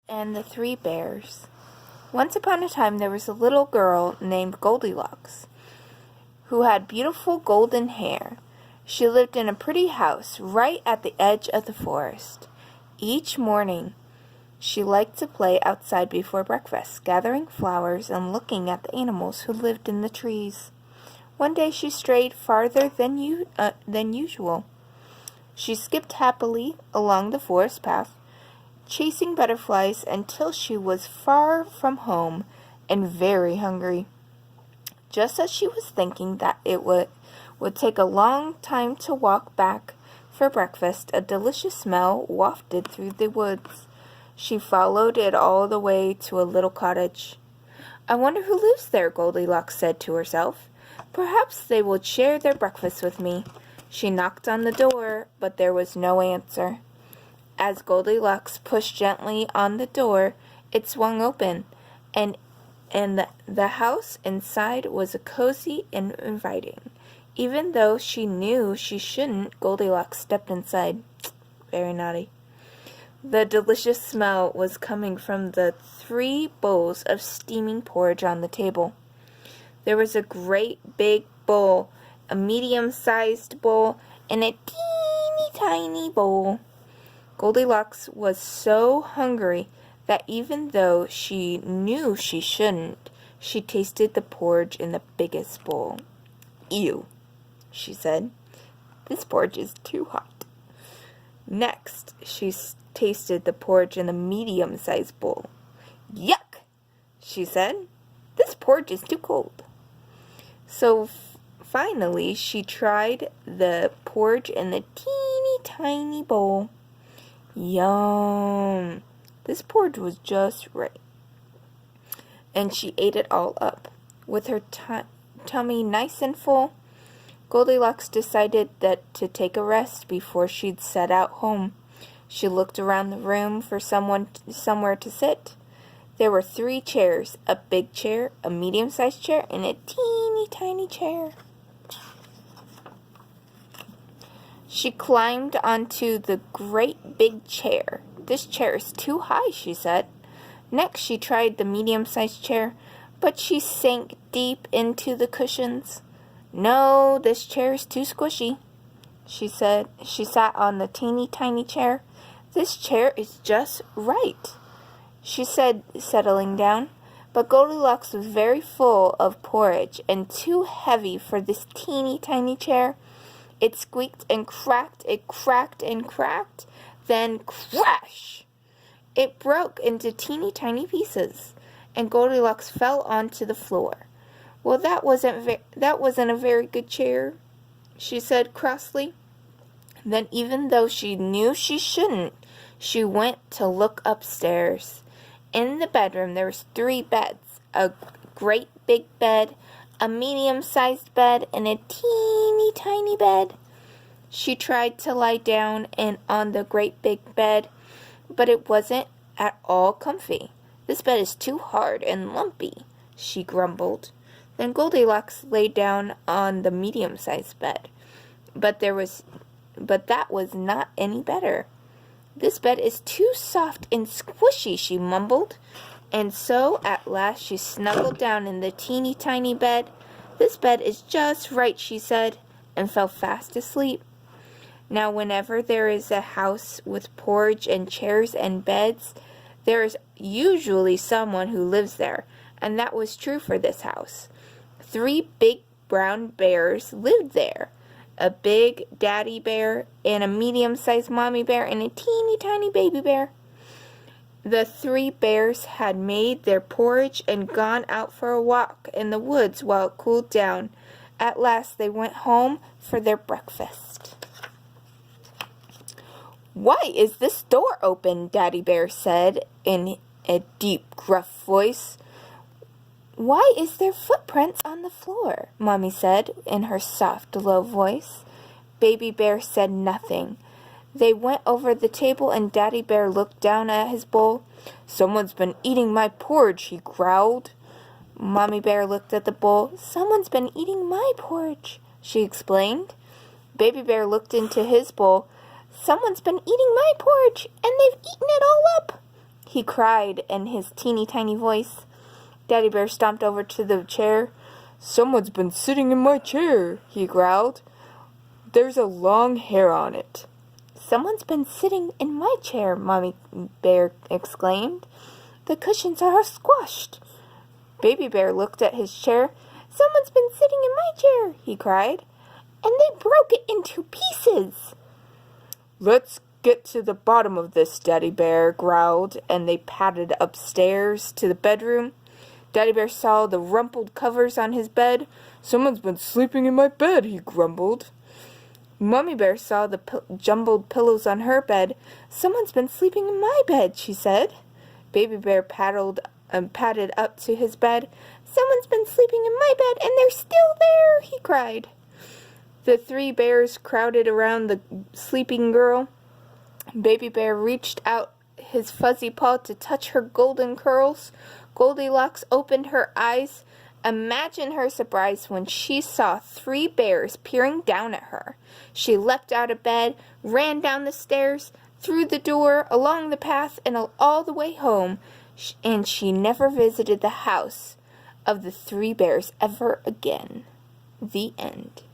and the Three Bears. Once upon a time there was a little girl named Goldilocks, who had beautiful golden hair. She lived in a pretty house right at the edge of the forest. Each morning, she liked to play outside before breakfast, gathering flowers and looking at the animals who lived in the trees. One day she strayed farther than usual. She skipped happily along the forest path, chasing butterflies until she was far from home and very hungry. Just as she was thinking that it would take a long time to walk back for breakfast, a delicious smell wafted through the woods. She followed it all the way to a little cottage. "I wonder who lives there," Goldilocks said to herself. "Perhaps they will share their breakfast with me." She knocked on the door, but there was no answer. As Goldilocks pushed gently on the door, it swung open, and the house inside was cozy and inviting. Even though she knew she shouldn't, Goldilocks stepped inside. Very naughty. The delicious smell was coming from the 3 bowls of steaming porridge on the table. There was a great big bowl, a medium-sized bowl, and a teeny tiny bowl. Goldilocks was so hungry that even though she knew she shouldn't, she tasted the porridge in the biggest bowl. "Ew," she said. "This porridge is too hot." Next, she tasted the porridge in the medium-sized bowl. "Yuck," she said. "This porridge is too cold." So finally, she tried the porridge in the teeny tiny bowl. Yum! This porridge was just right. And she ate it all up. With her tummy nice and full, Goldilocks decided to take a rest before she'd set out home. She looked around the room for somewhere to sit. There were 3 chairs, a big chair, a medium-sized chair, and a teeny tiny chair. She climbed onto the great big chair. "This chair is too high," she said. Next, she tried the medium-sized chair, but she sank deep into the cushions. "No, this chair is too squishy," she said. She sat on the teeny tiny chair. "This chair is just right," she said, settling down. But Goldilocks was very full of porridge and too heavy for this teeny tiny chair. It squeaked and cracked, it cracked and cracked, then crash! It broke into teeny tiny pieces, and Goldilocks fell onto the floor. "Well, that wasn't a very good chair," she said crossly. Then, even though she knew she shouldn't, she went to look upstairs. In the bedroom there was 3 beds, a great big bed, a medium-sized bed, and a teeny tiny bed. She tried to lie down on the great big bed, but it wasn't at all comfy. "This bed is too hard and lumpy," she grumbled. Then Goldilocks lay down on the medium-sized bed, but that was not any better. "This bed is too soft and squishy," she mumbled. And so, at last, she snuggled down in the teeny tiny bed. "This bed is just right," she said, and fell fast asleep. Now, whenever there is a house with porridge and chairs and beds, there is usually someone who lives there, and that was true for this house. 3 big brown bears lived there. A big daddy bear, and a medium-sized mommy bear, and a teeny tiny baby bear. The 3 bears had made their porridge and gone out for a walk in the woods while it cooled down. At last they went home for their breakfast. "Why is this door open?" Daddy Bear said in a deep, gruff voice. "Why is there footprints on the floor?" Mommy said in her soft, low voice. Baby Bear said nothing. They went over the table and Daddy Bear looked down at his bowl. "Someone's been eating my porridge," he growled. Mommy Bear looked at the bowl. "Someone's been eating my porridge," she explained. Baby Bear looked into his bowl. "Someone's been eating my porridge, and they've eaten it all up," he cried in his teeny tiny voice. Daddy Bear stomped over to the chair. "Someone's been sitting in my chair," he growled. "There's a long hair on it." "Someone's been sitting in my chair," Mommy Bear exclaimed. "The cushions are squashed." Baby Bear looked at his chair. "Someone's been sitting in my chair," he cried, "and they broke it into pieces." "Let's get to the bottom of this," Daddy Bear growled, and they padded upstairs to the bedroom. Daddy Bear saw the rumpled covers on his bed. "Someone's been sleeping in my bed," he grumbled. Mommy Bear saw the jumbled pillows on her bed. "Someone's been sleeping in my bed," she said. Baby Bear padded up to his bed. "Someone's been sleeping in my bed, and they're still there," he cried. The three bears crowded around the sleeping girl. Baby Bear reached out his fuzzy paw to touch her golden curls. Goldilocks opened her eyes. Imagine her surprise when she saw three bears peering down at her. She leapt out of bed, ran down the stairs, through the door, along the path, and all the way home, and she never visited the house of the three bears ever again. The end.